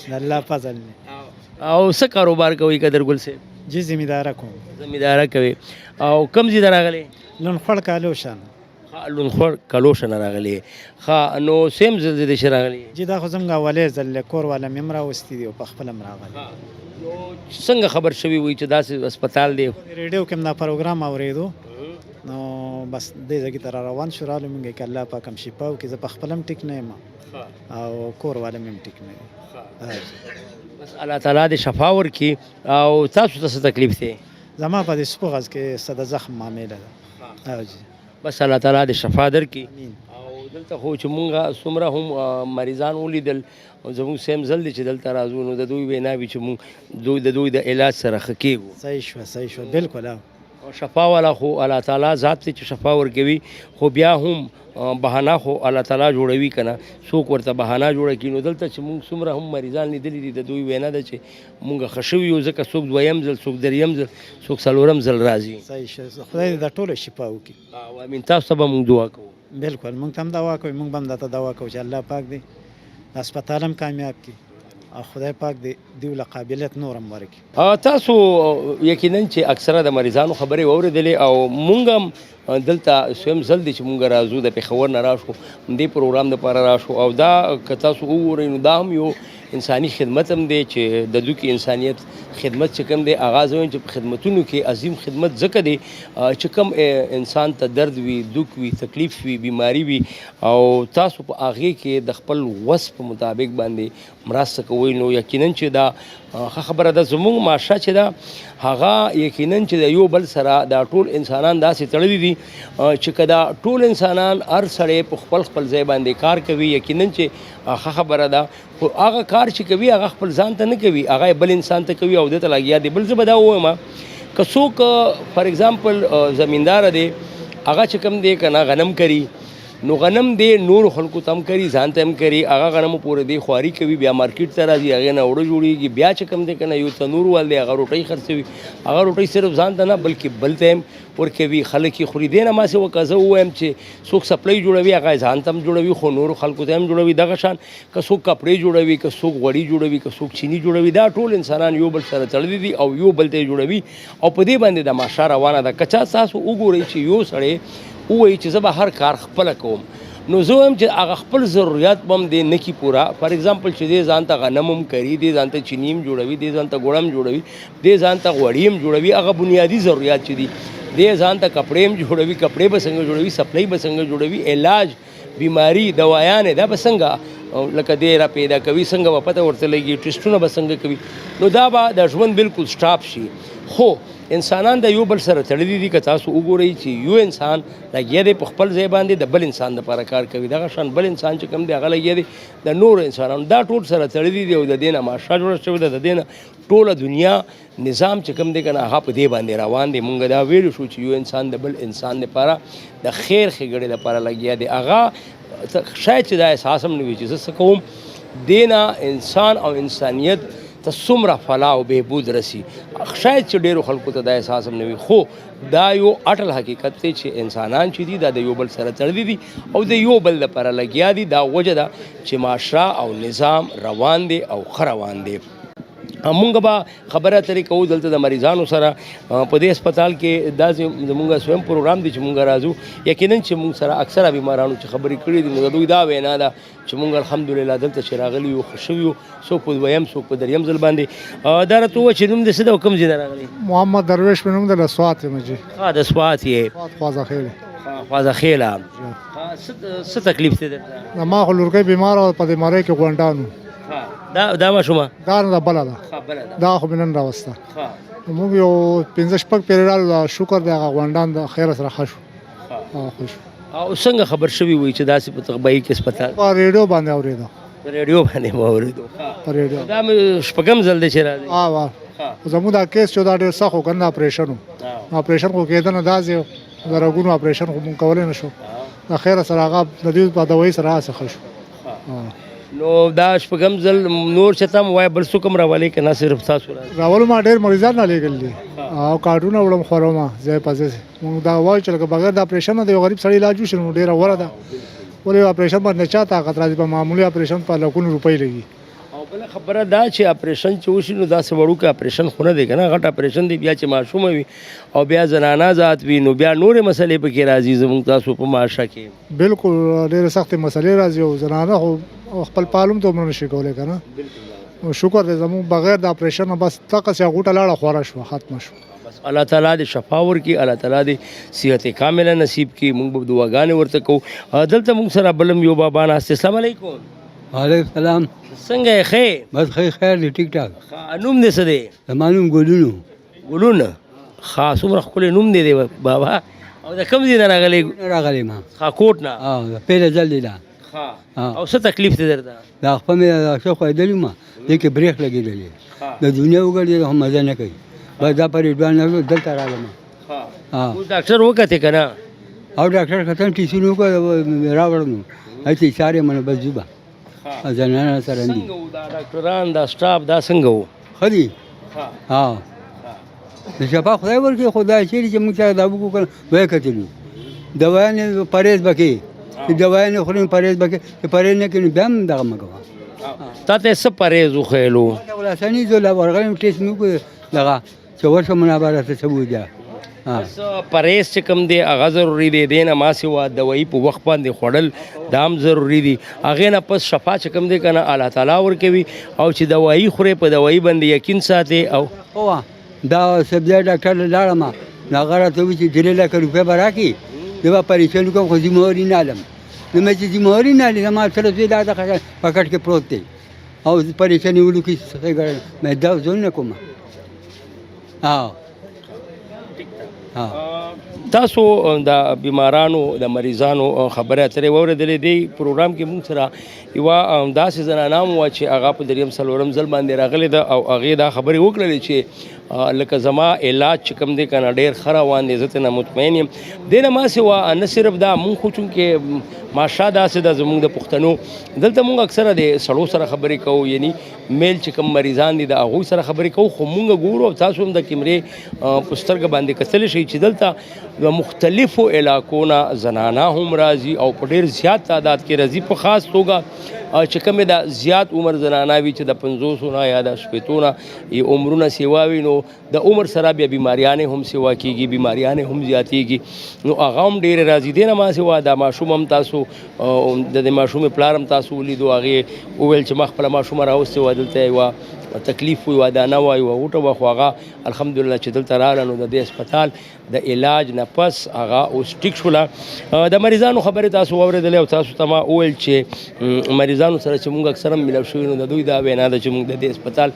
د الله فضل دی. او څه کاروبار کوئ قدر ګل صاحب؟ جی زمینداره کوم. زمینداره کوي. او کوم ځای ته راغلی؟ لونخوړ کالو شان. لونخور کلوشه نه راغلی ښه نو سیم ځل دې چې راغلی چې دا خو زموږ اولې ځل کور والا مې هم راوستي دي او په خپله هم راغلی نو څنګه خبر شوي وي چې داسې هسپتال دی ریډیو کې هم دا پروګرام اورېدو نو بس دې ځای ته را روان شو رالو مونږ که الله پاک هم شفا وکړي زه په خپله هم ټیک نه یم او کور والا مې هم ټیک نه یم بس الله تعالی دې شفا ورکړي او تاسو ته څه تکلیف دی زما په دې سپو غز کې څه د زخم معامله ده بس الله تعالی دې شفا درکړي او دلته خو چې مونږ څومره هم مریضان ولیدل زموږ سیم ځل دی چې دلته راځو نو د دوی ویناوي چې مونږ د دوی د علاج سره ښه کېږو صحیح شوه بالکل او شفا والا خو الله تعالی ذات دی چې شفا ورکوي خو بیا هم بهانه خو الله تعالی جوړوي که نه څوک ورته بهانه جوړه کړي نو دلته چې مونږ څومره هم مریضان لیدلي دي د دوی وینا ده چې مونږ ښه شوي یو ځکه څوک دویم ځل څوک دریم ځل څوک څلورم ځل راځي خدای دې دا ټوله شفا وکړي او امین تاسو ته به مونږ دعا کوو بالکل مونږ ته هم دعا کوو مونږ به هم درته دعا کوو چې الله پاک دې هسپتال هم کامیاب کړي او خدای پاک دې دیو له قابلیت نور هم ورکړي تاسو یقینا چې اکثره د مریضانو خبرې واورېدلې او مونږ هم دلته سویم ځل دی چې مونږ راځو د پېښور نه راشو دې پروګرام دپاره راشو او دا که تاسو وګورئ نو دا هم یو انساني خدمت هم دی چې د دوی کې انسانیت خدمت چې کوم دی هغه زه وایم چې په خدمتونو کې عظیم خدمت ځکه دی چې کوم انسان ته درد وي دوک وي تکلیف وي بیماری وي او تاسو په هغې کې د خپل وس په مطابق باندې مرسته کوئ نو یقینا چې دا ښه خبره ده زموږ معاشره چې ده هغه یقینا چې د یو بل سره دا ټول انسانان داسې تړلي دي چې که دا ټول انسانان هر سړی په خپل خپل ځای باندې کار کوي یقینا چې ښه خبره ده خو هغه کار چې کوي هغه خپل ځان ته نه کوي هغه بل انسان ته کوي او دې ته لګیا دی بل زه به دا ووایم که څوک فار ایگزامپل زمینداره دی هغه چې کوم دی که نه غنم کري نو غنم دی نور خلکو ته هم کري ځان ته هم کري هغه غنمو پورې دی خواري کوي بیا مارکیټ ته راځي هغې نه اوړه جوړېږي بیا چې کوم دی که نه یو تنور وال دی هغه روټۍ خرڅوي هغه روټۍ صرف ځان ته نه بلکې بل ته هم ورکوي خلک یې خوري دې نه ماسې وکړه زه ووایم چې څوک سپلۍ جوړوي هغه یې ځان ته هم جوړوي خو نورو خلکو ته هم جوړوي دغه شان که څوک کپړې جوړوي که څوک غوړي جوړوي که څوک چینی جوړوي دا ټول انسانان یو بل سره تړلي دي او یو بل ته یې جوړوي او په دې باندې د معاشره روانه ده که چا تاسو وګورئ چې یو سړی ووایي چې زه به هر کار خپله کوم نو زه وایم چې هغه خپل ضرورت به هم دی نه کي پوره فار ایگزامپل چې دی ځان ته غنم هم کري دی ځان ته چینی هم جوړوي دی ځان ته ګوړه هم جوړوي دی ځان ته غوړي هم جوړوي هغه بنیادي ضرورت چې دي دی ځان ته کپړې هم جوړوي کپړې به څنګه جوړوي سپلۍ به څنګه جوړوي علاج بیماری دوایانې دا به څنګه لکه دی را پیدا کوي څنګه به پته ورته لګي ټیسټونه به څنګه کوي نو دا به د ژوند بالکل سټاپ شي خو انسانان د یو بل سره تړلي دي که تاسو وګورئ چې یو انسان لګیا دی په خپل ځای باندې د بل انسان دپاره کار کوي دغه شان بل انسان چې کوم دی هغه لګیا دی د نورو انسانانو دا ټول سره تړلي دي او د دې نه معاشره جوړه شوې ده د دې نه ټوله دنیا نظام چې کوم دی که نه هغه په دې باندې روان دی مونږ دا ویلو شو چې یو انسان د بل انسان دپاره د خیر ښېګړې دپاره لګیا دی هغه شاید چې دا احساس هم نه وي چې زه څه کوم دې نه انسان او انسانیت ته څومره فلاح او بهبود رسی شاید چې ډېرو خلکو ته دا احساس هم نه وي خو دا یو اټل حقیقت دی چې انسانان چې دي دا د یو بل سره تړلي دي او د یو بل دپاره لګیا دي دا وجه ده چې معاشره او نظام روان دی او ښه روان دی مونږ به خبره اترې کوو دلته د مریضانو سره په دې هسپتال کې دا زمونږ سویم پروګرام دی چې مونږ راځو یقینا چې مونږ سره اکثره بیمارانو چې خبرې کړي دي نو د دوی دا وینا ده چې مونږ الحمدلله دلته چې راغلي یو ښه شوي یو څوک په دویم څوک په دریم ځل باندې دا راته ووایه چې نوم دې څه ده او کوم ځای نه راغلی محمد درویش مې نوم دی له سوات یم جي د سوات یې خوازه خیل خوازه خیله څه تکلیف دی درته ما خو لورکۍ بیماره وه په دې مرۍ کې غونډانو دا ماشومه دا نه ده بله ده دا خو مې نن راوسته موږ یو 15 شپږ پیرې رالو شکر دی هغه غونډان د خیره سره ښه شو ښه شو او څنګه خبر شوي وي چې داسې په طبعي کې هسپتال په ریډیو باندې اورېده په ریډیو باندې مو اورېدو په ریډیو دا مې شپږم ځل دی چې راځي زموږ دا کیس چې دا ډېر سخت و که نه اپریشن و اپریشن خو کېده نه داسې د رګونو اپریشن خو مونږ کولی نه شو د خیره سره هغه د دې په دوایي سره هسې ښه شو نو دا شپږم ځل نور چې ته م وایه بل څوک هم راولې که نه صرف تاسو راولو ما ډېر مریضان رالېږلي دي او کارټونه وړم خورم ځای په ځای مونږ دا وایو چې لکه بغیر د اپریشن نه د یو غریب سړي علاج وشي نو ډېره غوره ده ولې اپریشن باندې چا طاقت راځي په معمولي اپریشن په لکونو روپۍ لګي او بله خبره دا چې اپریشن چې وشي نو داسې وړوکی اپریشن خو نه دی که نه غټ اپریشن دی بیا چې ماشومه وي او بیا زنانه ذات وي نو بیا نورې مسلې پکې راځي زموږ تاسو په معاشه کې بالکل ډېرې سختې مسلې راځي او زنانه خو خپل پالوم ته عمره نشي کولی که نه نو شکر دی زموږ بغیر د اپریشن نه بس دقسې غوټه لاړه خوره شوه ختمه شوه الله تعالی دې شفا ورکړي الله تعالی دې صحت کامله نصیب کړي موږ به دعاګانې ورته کوو دلته موږ سره بلم یو بابا ناست السلام علیکم وعلیکم السلام څنګه یې ښې بس خیر دی ټیک ټاک نوم دې څه دی زما نوم ګلونو ګلونه ښه څومره ښکلی نوم دی بابا او د کوم ځای نه راغلی راغلی ما ښه کوټ نه پیله ځل دی دا او څه تکلیف دی درته دا خپل مې ښه خوېدلي ما دې کې بریک لګېدلې د دنیا وګړي هم مزه نه کوي بس دا پرېږدوان دلته راغلم اوس ډاکټر وکتې که نه او ډاکټر کتل ټیسټونه وکړه راوړم نو هسې ایسار یې منه بس ځو به زنانه سره دي دا ډاکټران دا سټاف دا څنګه وو ښه دي د شفا خدای ورکړي خو دا چېرې چې موږ سره دا وکړو که نه ویې کتلو دوایانې پرهېز به کوې دوایانې خورې پرهېز به کوې چې پرهېز نه کوې نو بیا هم دغه مه کوه تا ته څه پرهېز وښیلو خلاصني زه لا ورغلم ټېسټ مې وکړو دغه چې ورشم منابره ته څه وځه پرهېز چې کوم دی هغه ضروري دی دې نه ما سوا دوایي په وخت باندې خوړل دا هم ضروري دي هغې نه پس شفا چې کوم دی که نه الله تعالی ورکوي او چې دوایي خورې په دوایي باندې یقین ساتې او هو دا سبزی ډاکټر له لاړم نو هغه راته وویل چې 3 لکه روپۍ به راکړي زه به پریشان وکړم خو ذمهواري نه علم نو مې چې ذمهواري نه علي زما سره زوی دا دغه پکټ کې پروت دی او پریشاني ولکړي مې دا ځون نه کوم تاسو د بیمارانو د مریضانو خبرې اترې واورېدلې دی پروګرام کې موږ سره یوه داسې زنانه هم وه چې هغه په 3 ځل باندې راغلې ده او هغې دا خبرې وکړلې چې لکه زما علاج چې کوم دی که نه ډېر ښه روان دی زه ترې نه مطمئن یم دې نه ما سوا نه صرف دا مونږ خو چونکې ماشا داسې ده زمونږ د پښتنو دلته مونږ اکثره د سړو سره خبرې کوو یعنی میل چې کوم مریضان دي د هغوی سره خبرې کوو خو مونږ ګورو او تاسو هم د کیمرې په سترګه باندې کتلی شئ چې دلته د مختلفو علاقو نه زنانه هم راځي او په ډېر زیات تعداد کې راځي په خاص توګه چې کومې د زیات عمر زنانه وي چې د 50 نه یا د 80 نه عمرونه سیوا وي نو د عمر سره بیا بیماریانې هم سیوا کېږي بیماریانې هم زیاتېږي نو هغه هم ډېرې راځي دې نه ما سیوا دا ماشوم هم تاسو د دې ماشومې پلار هم تاسو ولیدو هغې وویل چې ما خپله ماشومه راوستې وه دلته یوه تکلیف وي ودانه وای او وټه وخو هغه الحمدلله چې دلته رااله نو د دې هسپتال د علاج نه پس هغه اوس ټیک شوله د مریضانو خبرې تاسو واورېدلې او تاسو ته ما وویل چې مریضانو سره چې موږ اکثره ملو شوي نو د دوی دا وینا ده چې موږ د دې هسپتال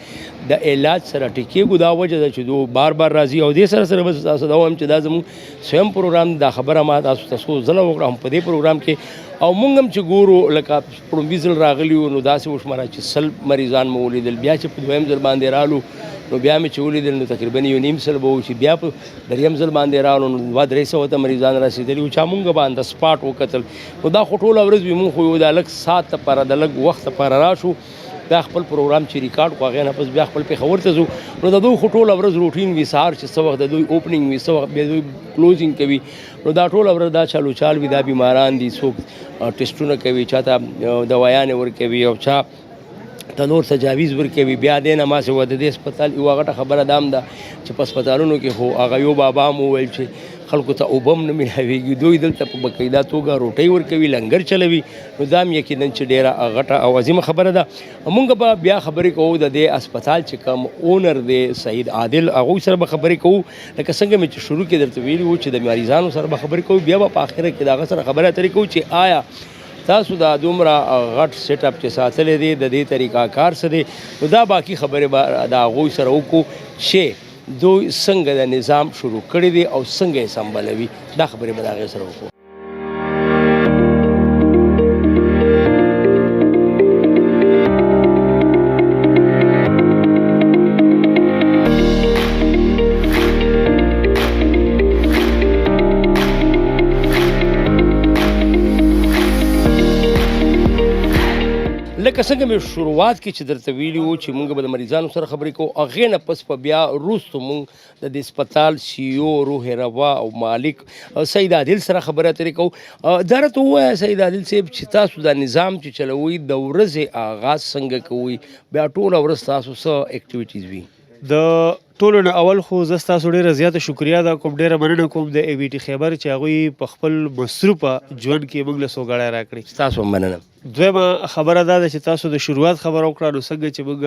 د علاج سره ټیکېږو دا وجه ده چې دوی بار بار راځي او دې سره سره بس تاسو دا وایم چې دا زموږ سویم پروګرام دا خبره ما تاسو ته څو ځله وکړه هم په دې پروګرام کې او مونږ هم چې ګورو لکه پړومبي ځل راغلي وو نو داسې وشماره چې 100 مریضان مو ولیدل بیا چې په دویم ځل باندې رالو نو بیا مې چې ولیدل نو تقریبا 1.5 سل به و چې بیا په دریم ځل باندې رالو نو 200 ته مریضان رسېدلي وو چا مونږ به اند سپاټ وکتل نو دا خو ټوله ورځ وي مونږ خو یو دا لږ ساعت لپاره د لږ وخت لپاره راشو بیا خپل پروګرام چې ریکارډ کړو هغې نه پس بیا خپل پېښور ته ځو نو د دوی خو ټوله ورځ روټین وي سهار چې څه وخت د دوی اوپننګ وي څه وخت بیا دوی کلوزینګ کوي نو دا ټوله ورځ دا چالو چال وي دا بیماران دي څوک ټسټونه کوي چا ته دوایانې ورکوي او چا ته نور تجاویز ورکوي بیا دې نه ما سوه د دې هسپتال یوه غټه خبره دا هم ده چې په هسپتالونو کې خو هغه یو بابا هم وویل چې خلکو ته اوبه هم نه ملاویږي دوی دلته په باقاعده توګه روټۍ ورکوي لنګر چلوي نو دا هم یقینا چې ډېره غټه او عظیمه خبره ده مونږ به بیا خبرې کوو د دې هسپتال چې کوم اونر دی سعید عادل هغوی سره به خبرې کوو لکه څنګه مې چې شروع کې درته ویلي وو چې د مریضانو سره به خبرې کوو بیا به په آخره کې د هغه سره خبرې اترې کوو چې آیا تاسو دا دومره غټ سیټ اپ چې ساتلی دی د دې طریقه کار څه دی نو دا باقي خبرې به د هغوی سره وکړو چې دوی څنګه د نظام شروع کړی دی او څنګه یې سمبالوي دا خبرې به د هغې سره وکړو لکه څنګه مې شروعات کې چې درته ویلي وو چې مونږ به د مریضانو سره خبرې کوو، هغې نه پس په بیا وروستو مونږ د دې هسپتال CEO روح روا او مالک سید عادل سره خبرې اترې کوو. دا راته ووایه سید عادل صاحب چې تاسو دا نظام چې چلوئ د ورځې آغاز څنګه کوئ، بیا ټوله ورځ تاسو څه اکټیویټیز وي؟ د ټولو نه اول خو زه ستاسو ډېره زیاته شکریا ادا کوم، ډېره مننه کوم د AVT خیبر چې هغوی په خپل مصروفه ژوند کې موږ له سوګړی راکړې. ستاسو مننه. دویمه خبره دا ده چې تاسو د شروعات خبره وکړه، نو څنګه چې موږ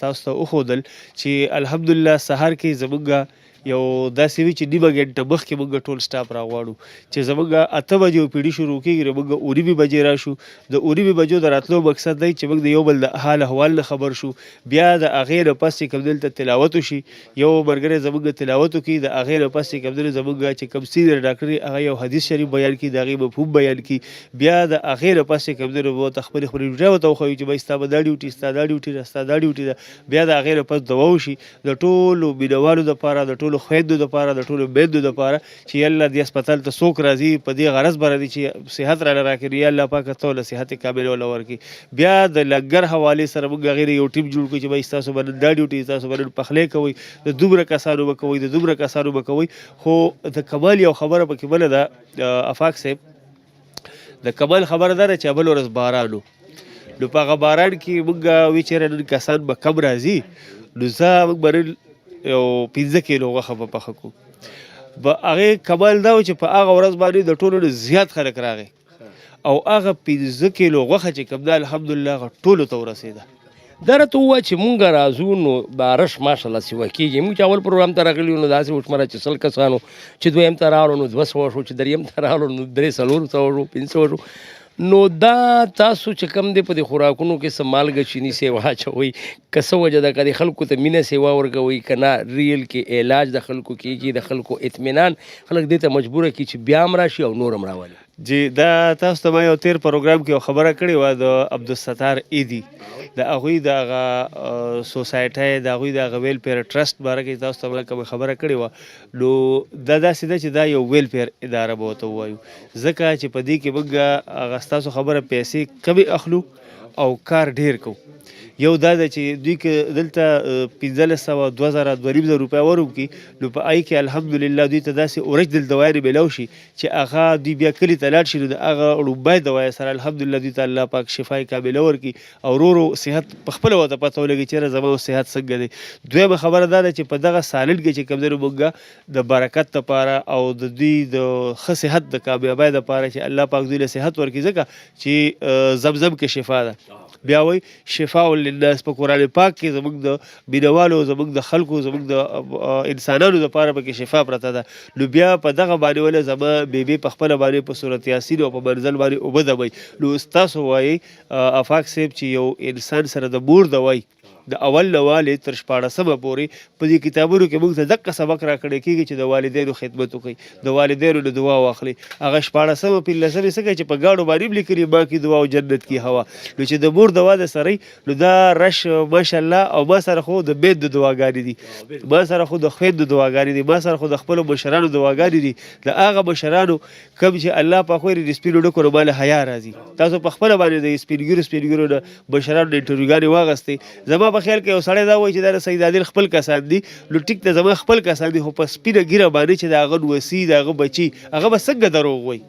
تاسو ته وښودل چې الحمدلله سهار کې زموږ یو داسې وي چې نیمه ګنټه مخکې موږ ټول سټاف راغواړو چې زموږ 8 بجې OPD شروع کېږي، نو موږ 9 بجې راشو. د 9 بجو د راتلو مقصد دی چې موږ د یو بل د حال احوال نه خبر شو، بیا د هغې نه پس چې کوم دلته تلاوت وشي، یو ملګری زموږ تلاوت وکړي، د هغې نه پس چې کوم دلته زموږ چې کوم سینیر ډاکټر هغه یو حدیث شریف بیان کړي، د هغې مفهوم بیان کړي، بیا د هغې نه پس چې کوم دلته ورته خپلې ډیوټۍ ورته وښیو چې بھائی ستا به دا ډیوټي، ستا دا ډیوټي ده، ستا دا ډیوټي ده. بیا د هغې نه پس دوا وشي د ټولو مینهوالو دپاره، د ټولو خویندو دپاره، د ټولو میندو دپاره چې یالله دې هسپتال ته څوک راځي په دې غرض به راځي چې صحت راله راکړي، یا الله پاکه ته له صحت کامل وله ورکړي. بیا د لنګر حوالې سره موږ هغې نه یو ټیم جوړ کړو چې بھائی ستاسو به نن دا ډیوټي، ستاسو به نن پخلی کوئ، د دومره کسانو به کوئ، د دومره کسانو به کوئ. خو د کمال یو خبره پکې بله ده افاق صاحب، د کمال خبره دا ده چې بل ورځ باران و، نو په هغه باران کې موږ وی چېرې نن کسان به کم راځي، نو زه موږ به نن یو 15 کیلو غوښه به پخه کړو. هغې کمال دا و چې په هغه ورځ باندې د ټولو نه زیات خلک راغی او هغه 15 کیلو غوښه چې کوم ده الحمدلله هغه ټولو ته ورسېده. دا راته ووایه چې مونږ راځو نو بارش ماشاءالله سیوه کېږي. مونږ چې اول پروګرام ته راغلي وو نو داسې وشمره چې 100 کسانو، چې دویم ته راغلو نو 200 شو، چې دریم ته راغلو نو 300 شو، 500 شو. نو دا تاسو چې کم دی په دې خوراکونو کې څه مالګه چیني سیوا اچوئ، که څه وجه ده، که د خلکو ته مینه سیوا ورکوئ، که نه ریل کې علاج د خلکو کېږي، د خلکو اطمینان خلک دې ته مجبوره کړي چې بیا هم راشي او نور هم راولي؟ جی دا تاسو ته ما یو تیر پروګرام کې یو خبره کړې وه د عبدالستار ایدي، د هغوی د هغه سوسایټۍ، د هغوی د هغه ویلفیر ټرسټ باره کې تاسو ته کومه خبره کړې وه. نو دا داسې ده چې دا یو ویلفیر اداره به ورته ووایو، ځکه چې په دې کې موږ هغه ستاسو خبره پیسې کمې اخلو او کار ډېر کوو. یو دا ده چې دوی که دلته 1500 2000 2500 روپۍ وروکړي، نو په هغې کې الحمدلله دوی ته داسې اورجنل دوایانې میلاو شي چې هغه دوی بیا کلي ته لاړ شي، نو د هغه لومبی دوایه سره الحمدلله دوی ته الله پاک شفای کامله ورکړي او ورو ورو صحت پخپله ورته پته ولګي چېرې زما صحت څنګه دی. دویمه خبره دا ده چې په دغه سالن کې چې کوم دی نو موږ د برکت دپاره او د دوی د ښه صحت د کامیابۍ دپاره چې الله پاک دوی له صحت ورکړي، ځکه چې زمزم کې شفا ده. بیا وایي شفاء للناس په قرآن پاک کې زموږ د مینهوالو، زموږ د خلکو، زموږ د انسانانو دپاره پکې شفا پرته ده. نو بیا په دغه باندې ولې زما بیبي په خپله باندې په صورت یاسین او په منزل باندې اوبه دمئ. نو ستاسو وایي افاق صاحب چې یو انسان سره د مور دوای د اول نه والد تر 14مه پورې په دې کتابونو کې موږ ته دقه سبق راکړی کېږي چې د والدینو خدمت وکړئ، د والدینو نه دعا واخلئ. هغه 14مه 15مې څه کوي چې په ګاڼو باندې هم لیکلي ما کې دعا او جنت کې هوا. نو چې د مور دوا د سره نو دا رش ماشاءالله. او ما سره خو د میندو دعاګانې دي، ما سره خو د خویندو دعاګانې دي، ما سره خو د خپلو مشرانو دعاګانې دي، د هغه مشرانو کوم چې الله پاک وایي د سپینو ډکو نه ماله حیا راځي. تاسو په خپله باندې د سپینګیرو نه مشرانو نه انټرویوګانې واغستې. زما په خیال کې یو سړی دا وایي چې دا د سید عادل خپل کسان دي، نو ټیک ته زما خپل کسان دي، خو په سپینه ګیره باندې چې د هغه نوسي، د هغه بچي، هغه به څنګه دروغ وایي؟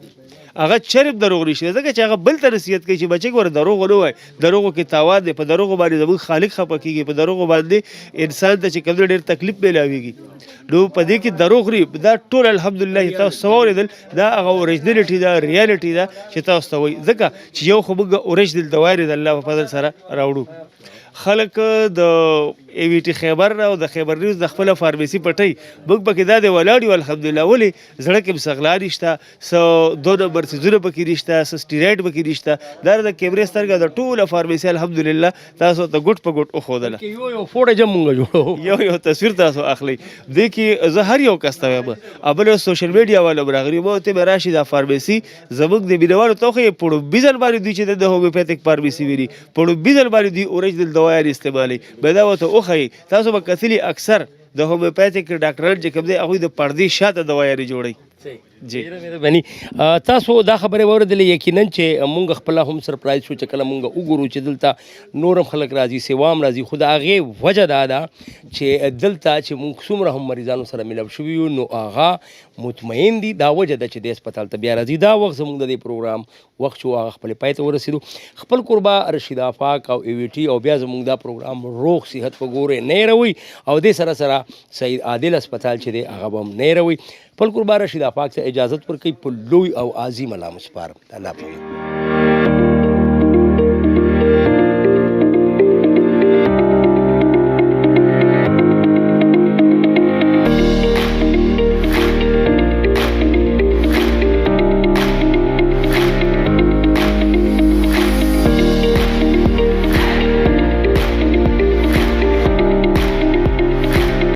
هغه چرب دروغ نشي، ځکه چې هغه بل ته نصیحت کوي چې بچی ګوره دروغ ونه وایي، دروغو کې تاوان دی، په دروغو باندې زموږ خالق خفه کېږي، په دروغو باندې انسان ته چې کوم ډېر تکلیف میلاویږي. نو په دې کې دروغ نه دا ټول الحمدلله چې تاسو څه واورېدل دا هغه اورجنلټي ده، ریالټي ده چې تاسو ته وایي، ځکه چې یو خو موږ اورجنل دوایانې د الله په فضل سره راوړو. خلک د AVT خیبر او د خیبر نیوز د خپله فارمیسي پټۍ موږ پکې دا دی ولاړ یو الحمدلله. ولې زړه کې مسغلا نشته، څه 2 نمبر څیزونه پکې نشته، څه سټیراید پکې نشته. دا د کیمرې سترګه د ټوله فارمیسي الحمدلله تاسو ته ګوټ په ګوټ وښودله. یو فوټه جم مونږ جوړو، یو تصویر تاسو اخلئ. دې کې زه هر یو کس ته وایم، بل سوشل میډیا والا هم راغلي، ما ورته به راشي دا فارمیسي زموږ د مینهوالو ته وښیي. په ړومبي ځل باندې دوی چې د هومیوپیتیک فارمیسي ویني، په ړومبي ځل باندې دوی اورجنل دوایان استعمالوي. به دا ورته وښیي. تاسو به کتلي اکثر د هومیوپیتیک ډاکټران چې کوم دی هغوی د پردې شاته دوایانې جوړوي. جی مهرباني تاسو دا خبره واورېدلې یقینا چې مونږ خپله هم سرپرایز شو چې کله مونږ وګورو چې دلته نورم خلک راځي سیوام راځي خو د هغې وجه دا ده چې دلته چې مونږ څومره هم مریضانو سره ملو شوي یو نو هغه مطمئن دي دا وجه ده چې د هسپتال ته بیا راځي دا وخت زموږ د دې پروګرام وخت چې هغه خپلې پای ته ورسېدو خپل کوربه رشید آفاق او EVT او بیا زموږ دا پروګرام روغ صحت په ګورې نه هېروئ او دې سره سره سید عادل هسپتال چې دی هغه به هم نه هېروئ خپل کوربه رشید آفاق ته اجازت ورکوي په لوی او عظیم الله مسپارم الله پاک